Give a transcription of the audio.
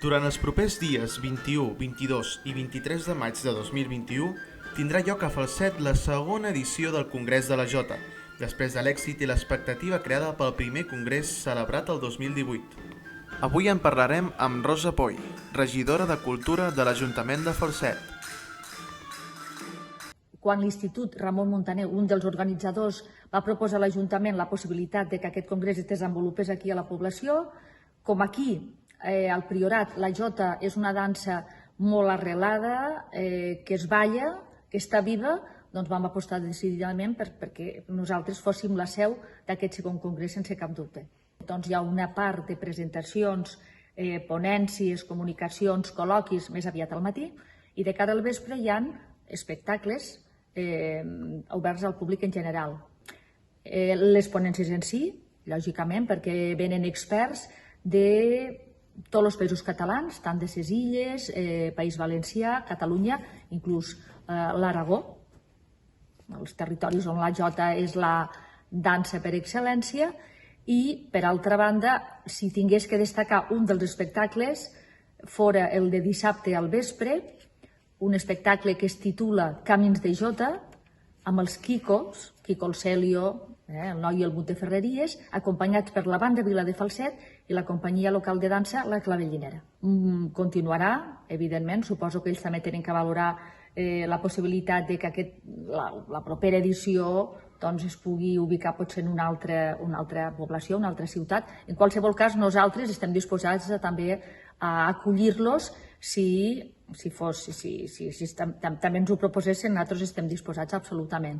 Durant els propers dies 21, 22 i 23 de maig de 2021 tindrà lloc a Falset la segona edició del Congrés de la Jota, després de l'èxit i l'expectativa creada pel primer congrés celebrat el 2018. Avui en parlarem amb Rosa Poy, regidora de Cultura de l'Ajuntament de Falset. Quan l'Institut Ramon Muntaner, un dels organitzadors, va proposar a l'Ajuntament la possibilitat de que aquest congrés es desenvolupés aquí a la població, com aquí, al Priorat, la jota és una dansa molt arrelada, que es balla, que està viva, doncs vam apostar decididament perquè nosaltres fóssim la seu d'aquest segon congrés sense cap dubte. Doncs hi ha una part de presentacions, ponències, comunicacions, col·loquis més aviat al matí, i de cara al vespre hi ha espectacles oberts al públic en general. Les ponències en si, lògicament, perquè venen experts de tots els països catalans, tant de ses illes, País Valencià, Catalunya, inclús l'Aragó, els territoris on la jota és la dansa per excel·lència, i, per altra banda, si tingués que destacar un dels espectacles, fora el de dissabte al vespre, un espectacle que es titula Camins de Jota, amb els Quicos, Quico el Celio, el noi i el But de Ferreries, acompanyats per la banda Vila de Falset i la companyia local de dansa La Clavellinera. Continuarà, evidentment, suposo que ells també tenen que valorar la possibilitat de que la propera edició es pugui ubicar potser en una altra població, una altra ciutat. En qualsevol cas, nosaltres estem disposats també a acollir-los si també ens ho proposessin, nosaltres estem disposats absolutament.